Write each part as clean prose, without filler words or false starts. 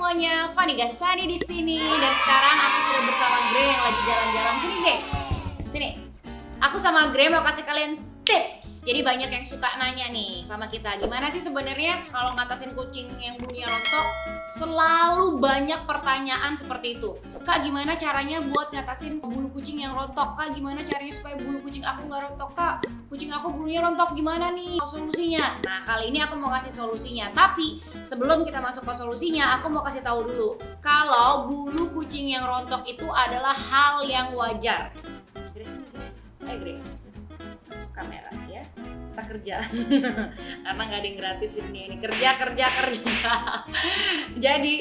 semuanya, Fani Gasani di sini dan sekarang aku sudah bersama Gray yang lagi jalan-jalan. Sini Gray, sini. Aku sama Gray mau kasih kalian tips. Jadi banyak yang suka nanya nih sama kita, gimana sih sebenarnya kalau ngatasin kucing yang bulunya rontok? Selalu banyak pertanyaan seperti itu. Kak, gimana caranya buat ngatasin bulu kucing yang rontok? Kak, gimana caranya supaya bulu kucing aku nggak rontok? Kak, kucing aku bulunya rontok, gimana nih solusinya? Nah, kali ini aku mau kasih solusinya. Tapi sebelum kita masuk ke solusinya, aku mau kasih tahu dulu kalau bulu kucing yang rontok itu adalah hal yang wajar. Gray, masuk kamera ya. Kita kerja karena nggak ada yang gratis di dunia ini. Kerja. Jadi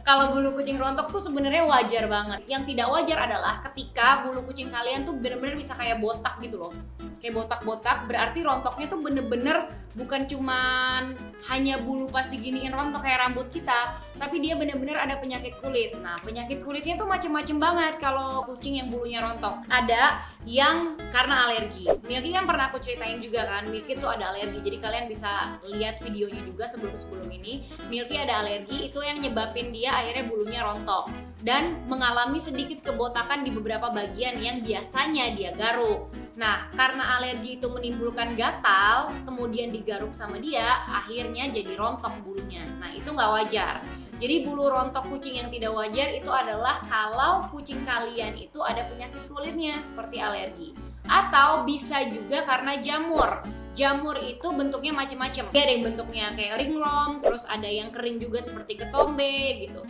kalau bulu kucing rontok tuh sebenarnya wajar banget. Yang tidak wajar adalah ketika bulu kucing kalian tuh bener-bener bisa kayak botak gitu loh. Kayak botak-botak, berarti rontoknya tuh bener-bener bukan cuman hanya bulu pas diginiin rontok kayak rambut kita, tapi dia bener-bener ada penyakit kulit. Nah, penyakit kulitnya tuh macem-macem banget kalau kucing yang bulunya rontok. Ada yang karena alergi. Milky kan pernah aku ceritain juga kan, Milky tuh ada alergi. Jadi kalian bisa lihat videonya juga sebelum ini. Milky ada alergi, itu yang nyebabin dia akhirnya bulunya rontok dan mengalami sedikit kebotakan di beberapa bagian yang biasanya dia garuk. Nah, karena alergi itu menimbulkan gatal, kemudian digaruk sama dia, akhirnya jadi rontok bulunya. Nah, itu nggak wajar. Jadi bulu rontok kucing yang tidak wajar itu adalah kalau kucing kalian itu ada penyakit kulitnya seperti alergi. Atau bisa juga karena jamur. Jamur itu bentuknya macam-macam. Ada yang bentuknya kayak ringworm, terus ada yang kering juga seperti ketombe gitu.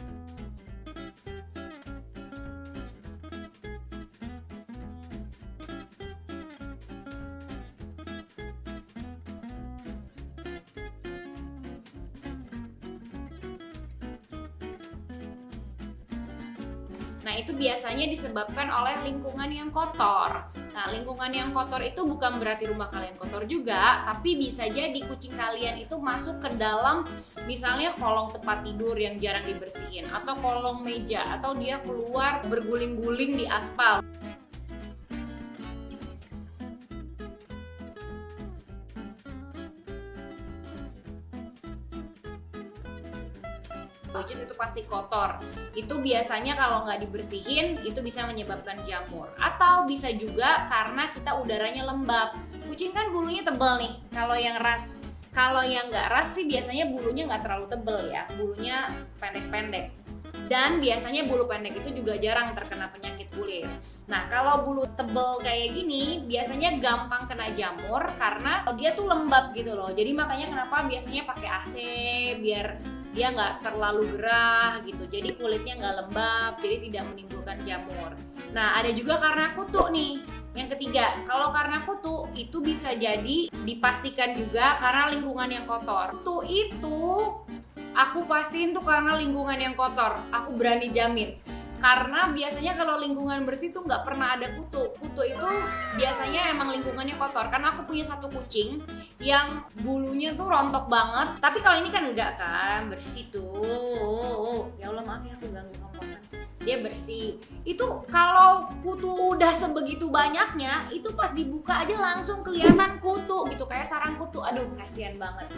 Nah, itu biasanya disebabkan oleh lingkungan yang kotor. Nah, lingkungan yang kotor itu bukan berarti rumah kalian kotor juga, tapi bisa jadi kucing kalian itu masuk ke dalam misalnya kolong tempat tidur yang jarang dibersihin, atau kolong meja, atau dia keluar berguling-guling di aspal. Which is itu pasti kotor. Itu biasanya kalau nggak dibersihin itu bisa menyebabkan jamur. Atau bisa juga karena kita udaranya lembab. Kucing kan bulunya tebal nih. Kalau yang ras, kalau yang nggak ras sih biasanya bulunya nggak terlalu tebal ya. Bulunya pendek-pendek. Dan biasanya bulu pendek itu juga jarang terkena penyakit kulit. Nah, kalau bulu tebal kayak gini biasanya gampang kena jamur karena dia tuh lembab gitu loh. Jadi makanya kenapa biasanya pakai AC biar dia nggak terlalu gerah gitu, jadi kulitnya nggak lembab, jadi tidak menimbulkan jamur. Nah, ada juga karena kutu nih. Yang ketiga, kalau karena kutu itu bisa jadi dipastikan juga karena lingkungan yang kotor. Kutu itu aku pastiin tuh karena lingkungan yang kotor, aku berani jamin. Karena biasanya kalau lingkungan bersih tuh nggak pernah ada kutu. Kutu itu biasanya emang lingkungannya kotor. Karena aku punya satu kucing yang bulunya tuh rontok banget. Tapi kalau ini kan enggak kan, bersih tuh. Ya Allah, maaf ya aku ganggu kamu makan. Dia bersih. Itu kalau kutu udah sebegitu banyaknya, itu pas dibuka aja langsung kelihatan kutu gitu, kayak sarang kutu. Aduh, kasihan banget.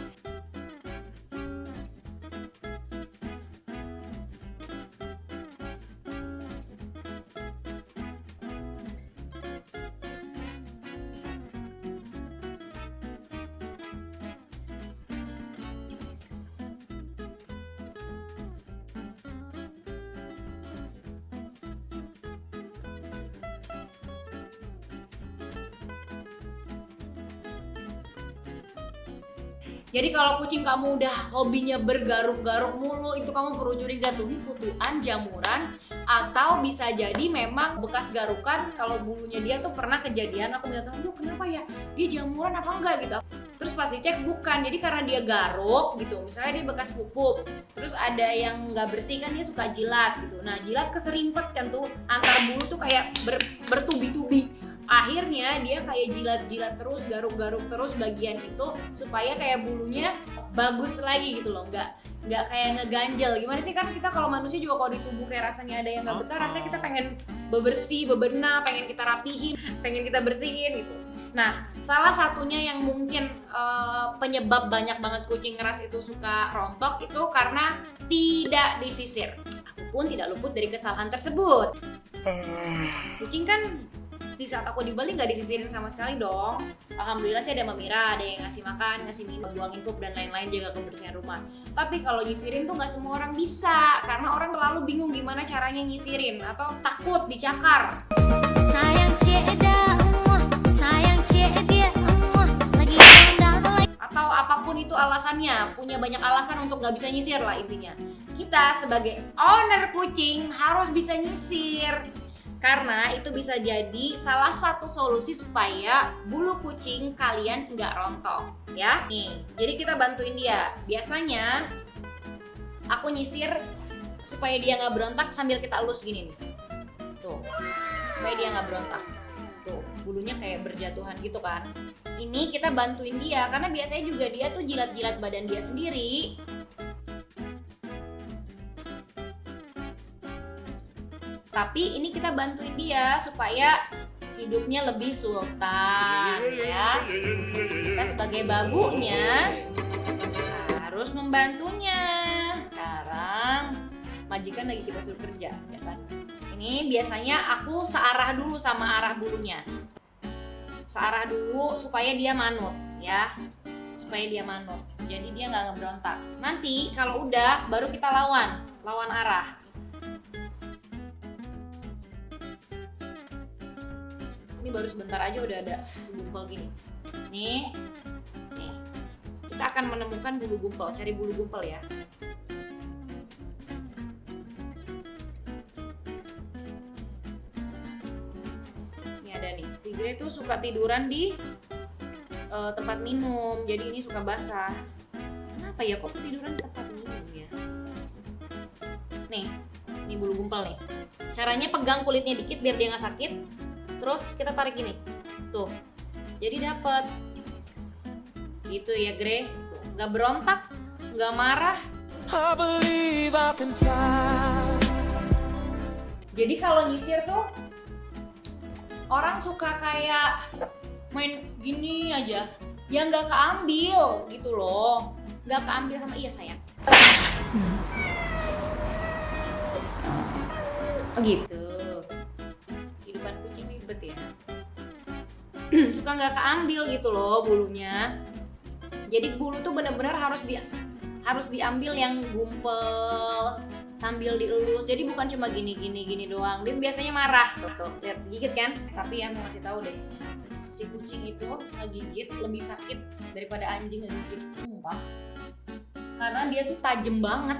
Jadi kalau kucing kamu udah hobinya bergaruk-garuk mulu, itu kamu perlu curiga tuh, kutuan, jamuran, atau bisa jadi memang bekas garukan. Kalau bulunya dia tuh pernah kejadian, aku bilang, aduh kenapa ya, dia jamuran apa enggak gitu. Terus pas dicek bukan, jadi karena dia garuk gitu, misalnya dia bekas pupuk, terus ada yang nggak bersih kan dia suka jilat gitu. Nah, jilat keserimpet kan tuh, antar bulu tuh kayak bertubi-tubi. Akhirnya dia kayak jilat-jilat terus, garuk-garuk terus bagian itu supaya kayak bulunya bagus lagi gitu loh, nggak kayak ngeganjel. Gimana sih, kan kita kalau manusia juga kalau di tubuh kayak rasanya ada yang nggak betah, rasanya kita pengen bebersih, bebenah, pengen kita rapihin, pengen kita bersihin gitu. Nah, salah satunya yang mungkin penyebab banyak banget kucing keras itu suka rontok itu karena tidak disisir. Aku pun tidak luput dari kesalahan tersebut. Kucing kan di saat aku di Bali nggak disisirin sama sekali dong. Alhamdulillah sih ada Mira, ada yang ngasih makan, ngasih minum, buangin pup dan lain-lain, jaga kebersihan rumah. Tapi kalau nyisirin tuh nggak semua orang bisa, karena orang terlalu bingung gimana caranya nyisirin atau takut dicakar. Sayang ceda, sayang ceda, lagi Atau apapun itu alasannya, punya banyak alasan untuk nggak bisa nyisir lah intinya. Kita sebagai owner kucing harus bisa nyisir. Karena itu bisa jadi salah satu solusi supaya bulu kucing kalian nggak rontok ya. Nih, jadi kita bantuin dia. Biasanya aku nyisir supaya dia nggak berontak sambil kita elus gini nih. Tuh, supaya dia nggak berontak. Tuh, bulunya kayak berjatuhan gitu kan. Ini kita bantuin dia karena biasanya juga dia tuh jilat-jilat badan dia sendiri. Tapi ini kita bantuin dia supaya hidupnya lebih sultan ya. Kita sebagai babunya harus membantunya. Sekarang majikan lagi kita suruh kerja ya kan. Ini biasanya aku searah dulu sama arah bulunya. Searah dulu supaya dia manut ya. Supaya dia manut. Jadi dia nggak ngeberontak. Nanti kalau udah baru kita lawan arah. Ini baru sebentar aja udah ada segumpal gini. Nih, kita akan menemukan bulu gumpal. Cari bulu gumpal ya. Ini ada nih. Tigre itu suka tiduran di tempat minum. Jadi ini suka basah. Kenapa ya kok tiduran di tempat minum ya? Nih, ini bulu gumpal nih. Caranya pegang kulitnya dikit biar dia nggak sakit. Terus kita tarik gini, tuh, jadi dapet, gitu ya Gre, nggak berontak, nggak marah. Jadi kalau nyisir tuh orang suka kayak main gini aja, ya nggak keambil gitu loh, nggak keambil sama iya sayang. Oh gitu. Ya. Suka nggak keambil gitu loh bulunya. Jadi bulu tuh benar-benar harus diambil yang gumpel sambil dielus. Jadi bukan cuma gini doang. Dia biasanya marah tuh. Lihat gigit kan? Tapi ya mau ngasih tahu deh, si kucing itu ngegigit lebih sakit daripada anjing ngegigit, sumpah. Karena dia tuh tajem banget.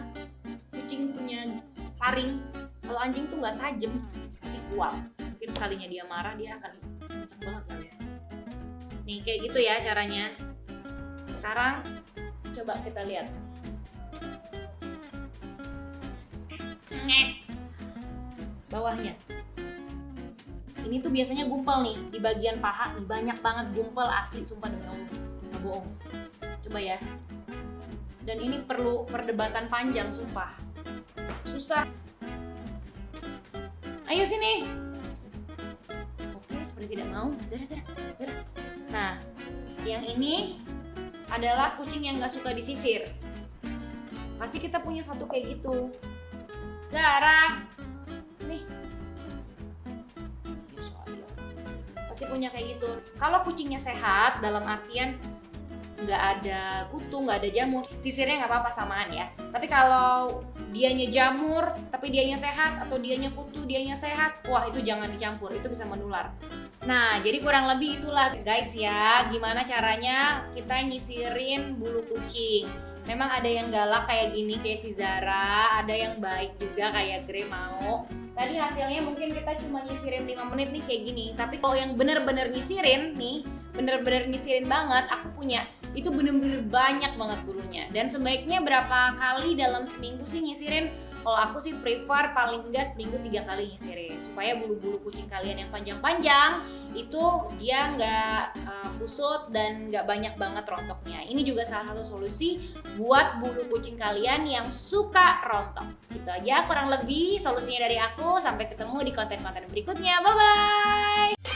Kucing punya taring. Kalau anjing tuh nggak tajem, tapi kuat. Mungkin sekalinya dia marah dia akan kenceng banget kali ya. Nih kayak gitu ya caranya. Sekarang coba kita lihat. Bawahnya. Ini tuh biasanya gumpal nih di bagian paha nih, banyak banget gumpal asli sumpah demi Allah. Nggak bohong. Coba ya. Dan ini perlu perdebatan panjang sumpah. Susah. Ayo sini. Tidak mau, Zara. Nah, yang ini adalah kucing yang nggak suka disisir. Pasti kita punya satu kayak gitu. Zara, nih, pasti punya kayak gitu. Kalau kucingnya sehat, dalam artian nggak ada kutu, nggak ada jamur, sisirnya nggak apa-apa samaan ya. Tapi kalau dianya jamur, tapi dianya sehat, atau dianya kutu, dianya sehat, wah itu jangan dicampur, itu bisa menular. Nah, jadi kurang lebih itulah guys ya, gimana caranya kita nyisirin bulu kucing. Memang ada yang galak kayak gini kayak si Zara, ada yang baik juga kayak Gre mau. Tadi hasilnya mungkin kita cuma nyisirin 5 menit nih kayak gini. Tapi kalau yang bener-bener nyisirin nih, bener-bener nyisirin banget, aku punya itu bener-bener banyak banget bulunya. Dan sebaiknya berapa kali dalam seminggu sih nyisirin? Kalau aku sih prefer paling enggak seminggu 3 kali nyisirin, supaya bulu-bulu kucing kalian yang panjang-panjang itu dia nggak kusut dan nggak banyak banget rontoknya. Ini juga salah satu solusi buat bulu kucing kalian yang suka rontok. Gitu aja kurang lebih solusinya dari aku. Sampai ketemu di konten-konten berikutnya. Bye bye.